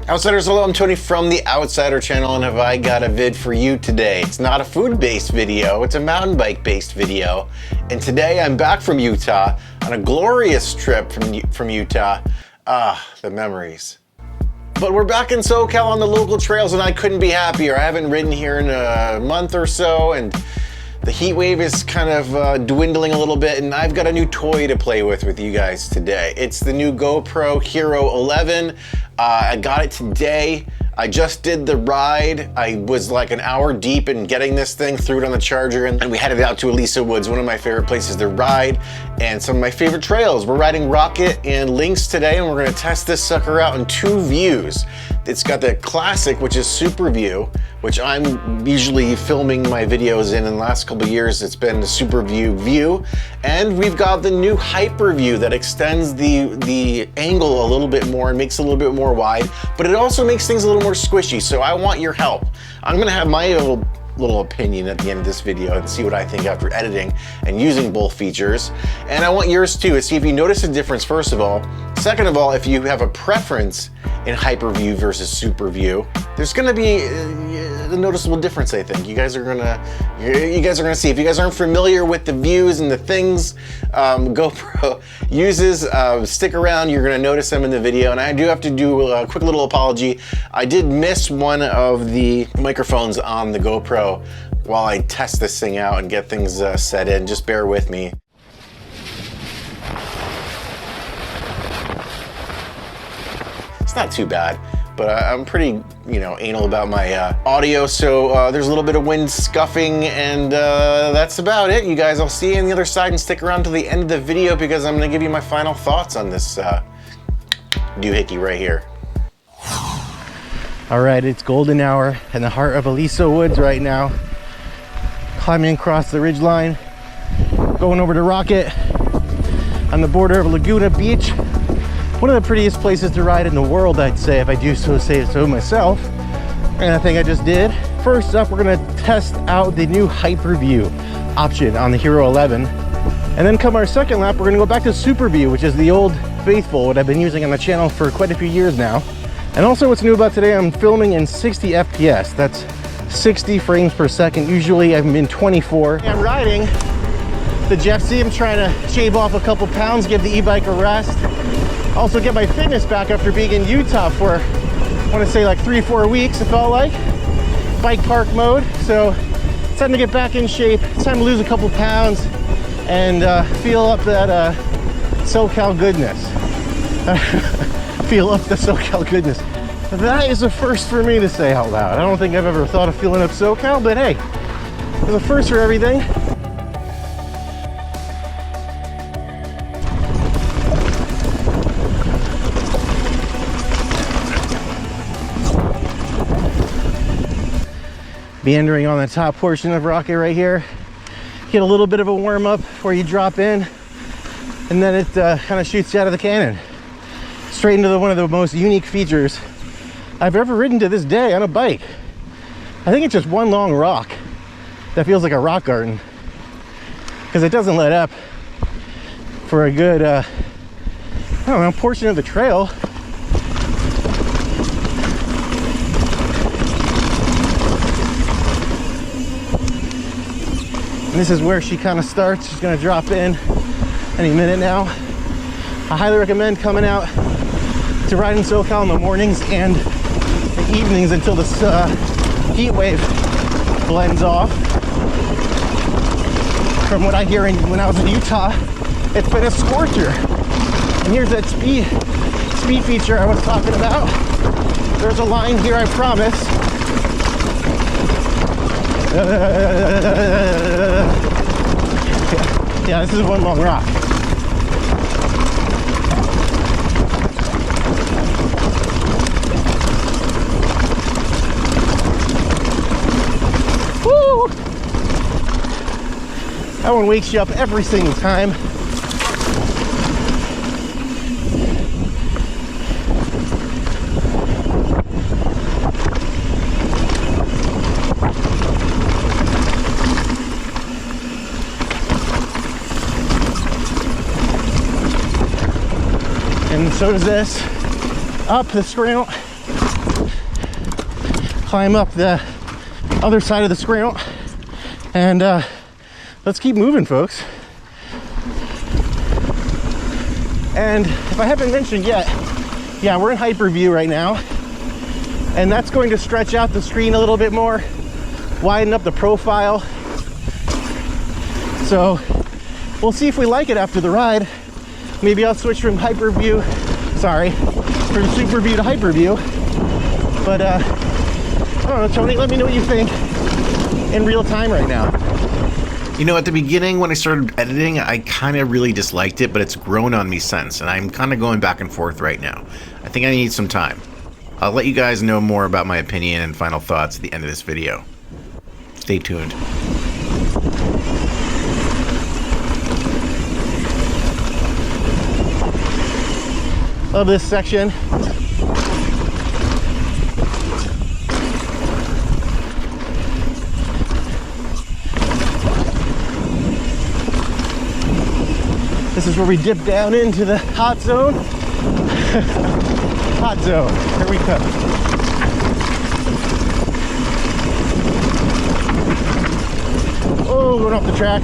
Outsiders, hello, I'm Tony from the Outsider channel, and have I got a vid for you today. It's not a food-based video, it's a mountain bike-based video. And today I'm back from Utah on a glorious trip from Utah. The memories. But we're back in SoCal on the local trails, and I couldn't be happier. I haven't ridden here in a month or so, and the heat wave is kind of dwindling a little bit, and I've got a new toy to play with you guys today. It's the new GoPro Hero 11. I got it today. I just did the ride. I was like an hour deep in getting this thing, threw it on the charger, and we headed out to Elisa Woods, one of my favorite places to ride, and some of my favorite trails. We're riding Rocket and Lynx today, and we're gonna test this sucker out in 2 views. It's got the classic, which is Superview, which I'm usually filming my videos in the last couple of years. It's been the Superview view. And we've got the new Hyperview that extends the angle a little bit more and makes it a little bit more wide, but it also makes things a little more squishy. So I want your help. I'm gonna have my little opinion at the end of this video and see what I think after editing and using both features. And I want yours too, to see if you notice a difference, first of all. Second of all, if you have a preference in Hyperview versus Superview, there's gonna be a noticeable difference, I think. You guys are gonna see. If you guys aren't familiar with the views and the things GoPro uses, stick around, you're gonna notice them in the video. And I do have to do a quick little apology. I did miss one of the microphones on the GoPro while I test this thing out and get things set in. Just bear with me. It's not too bad, but I'm pretty, anal about my audio, so there's a little bit of wind scuffing, and that's about it, you guys. I'll see you on the other side, and stick around to the end of the video because I'm gonna give you my final thoughts on this doohickey right here. All right, it's golden hour in the heart of Elisa Woods right now. Climbing across the ridgeline, going over to Rocket on the border of Laguna Beach. One of the prettiest places to ride in the world, I'd say, if I do say so myself. And I think I just did. First up, we're gonna test out the new Hyperview option on the Hero 11. And then come our second lap, we're gonna go back to Superview, which is the old faithful, what I've been using on the channel for quite a few years now. And also what's new about today, I'm filming in 60 FPS. That's 60 frames per second. Usually I'm in 24. I'm riding the Jeffsy. I'm trying to shave off a couple pounds, give the e-bike a rest. Also get my fitness back after being in Utah for, I want to say like 3-4 weeks, it felt like. Bike park mode, so it's time to get back in shape. It's time to lose a couple pounds and feel up that SoCal goodness. Feel up the SoCal goodness. That is a first for me to say out loud. I don't think I've ever thought of feeling up SoCal, but hey, there's a first for everything. Meandering on the top portion of Rocket right here. Get a little bit of a warm up before you drop in, and then it kind of shoots you out of the cannon straight into one of the most unique features I've ever ridden to this day on a bike. I think it's just one long rock that feels like a rock garden because it doesn't let up for a good I don't know, portion of the trail. This is where she kind of starts. She's gonna drop in any minute now. I highly recommend coming out to ride in SoCal in the mornings and the evenings until this heat wave blends off. From what I hear when I was in Utah, it's been a scorcher. And here's that speed feature I was talking about. There's a line here, I promise. Yeah, this is one long rock. Woo! That one wakes you up every single time. And so does this. Up the trail, climb up the other side of the screen, and let's keep moving, folks. And if I haven't mentioned yet, yeah, we're in Hyperview right now, and that's going to stretch out the screen a little bit more, widen up the profile. So we'll see if we like it after the ride. Maybe I'll switch from Hyperview, from Superview to Hyperview. But I don't know, Tony, let me know what you think in real time right now. You know, at the beginning when I started editing, I kind of really disliked it, but it's grown on me since, and I'm kind of going back and forth right now. I think I need some time. I'll let you guys know more about my opinion and final thoughts at the end of this video. Stay tuned. Love this section. This is where we dip down into the hot zone. Hot zone. Here we go. Oh, going off the track.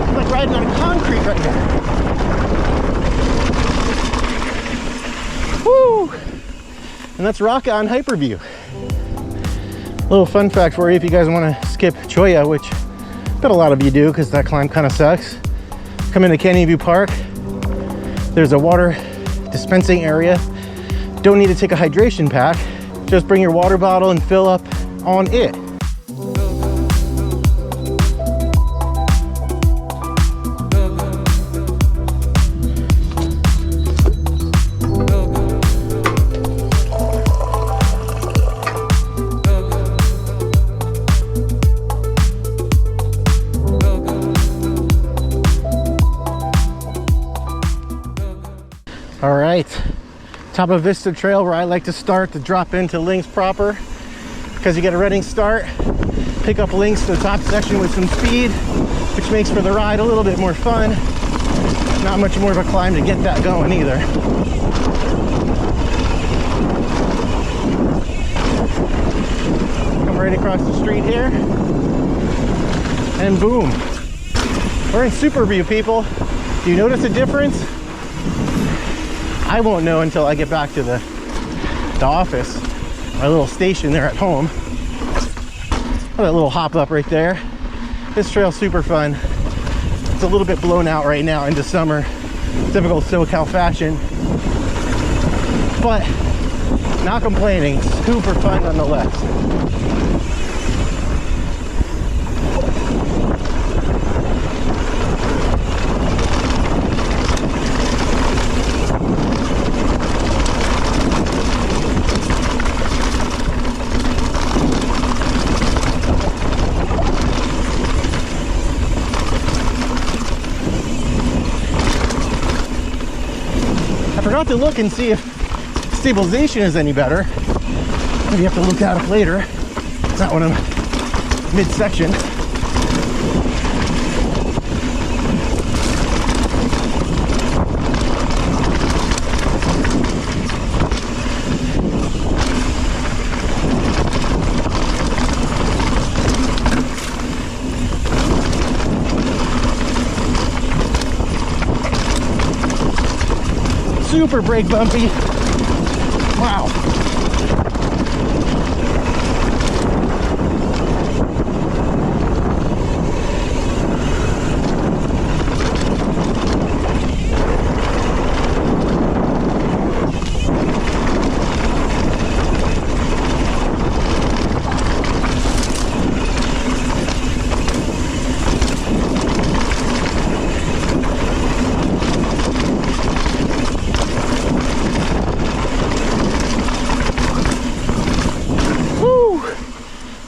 I'm like riding on concrete right now. Woo! And that's rock on Hyperview. Little fun fact for you, if you guys want to skip Cholla, which I bet a lot of you do because that climb kind of sucks. Come into Canyon View Park. There's a water dispensing area. Don't need to take a hydration pack. Just bring your water bottle and fill up on it. All right, top of Vista Trail, where I like to start to drop into links proper, because you get a running start, pick up links to the top section with some speed, which makes for the ride a little bit more fun. Not much more of a climb to get that going either. Come right across the street here, and boom, we're in Superview, people. Do you notice a difference? I won't know until I get back to the office, my little station there at home. That little hop up right there. This trail's super fun. It's a little bit blown out right now into summer, typical SoCal fashion, but not complaining. Super fun nonetheless. I forgot to look and see if stabilization is any better. Maybe you have to look at it later. It's not when I'm mid-section. Super brake bumpy. Wow.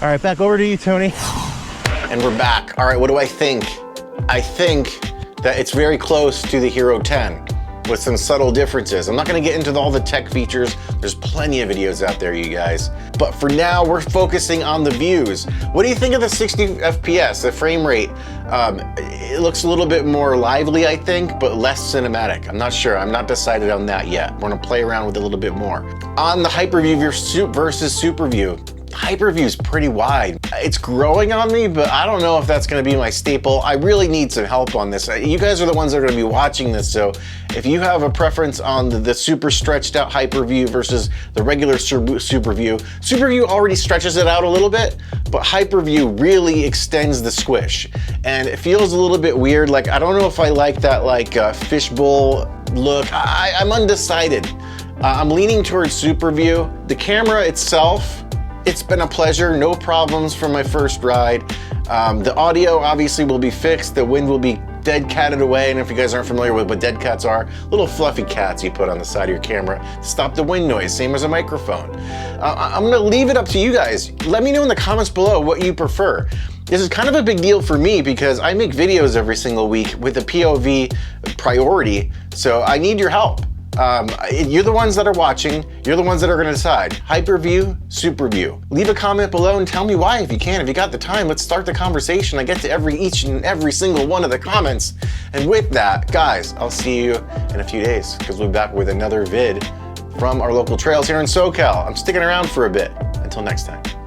All right, back over to you, Tony. And we're back. All right, what do I think? I think that it's very close to the Hero 10. with some subtle differences. I'm not gonna get into all the tech features. There's plenty of videos out there, you guys. But for now, we're focusing on the views. What do you think of the 60 FPS, the frame rate? It looks a little bit more lively, I think, but less cinematic. I'm not sure, I'm not decided on that yet. We're gonna play around with it a little bit more. On the Hyperview versus Superview, Hyperview is pretty wide. It's growing on me, but I don't know if that's gonna be my staple. I really need some help on this. You guys are the ones that are gonna be watching this, so if you have a preference on the super stretched out Hyperview versus the regular Superview, Superview already stretches it out a little bit, but Hyperview really extends the squish. And it feels a little bit weird. Like, I don't know if I like that fishbowl look. I'm undecided. I'm leaning towards Superview. The camera itself, it's been a pleasure, no problems from my first ride. The audio obviously will be fixed, the wind will be dead catted away, and if you guys aren't familiar with what dead cats are, little fluffy cats you put on the side of your camera to stop the wind noise, same as a microphone. I'm gonna leave it up to you guys. Let me know in the comments below what you prefer. This is kind of a big deal for me because I make videos every single week with a POV priority, so I need your help. You're the ones that are watching, you're the ones that are gonna decide. Hyperview, Superview. Leave a comment below and tell me why if you can. If you got the time, let's start the conversation. I get to each and every single one of the comments. And with that, guys, I'll see you in a few days because we'll be back with another vid from our local trails here in SoCal. I'm sticking around for a bit. Until next time.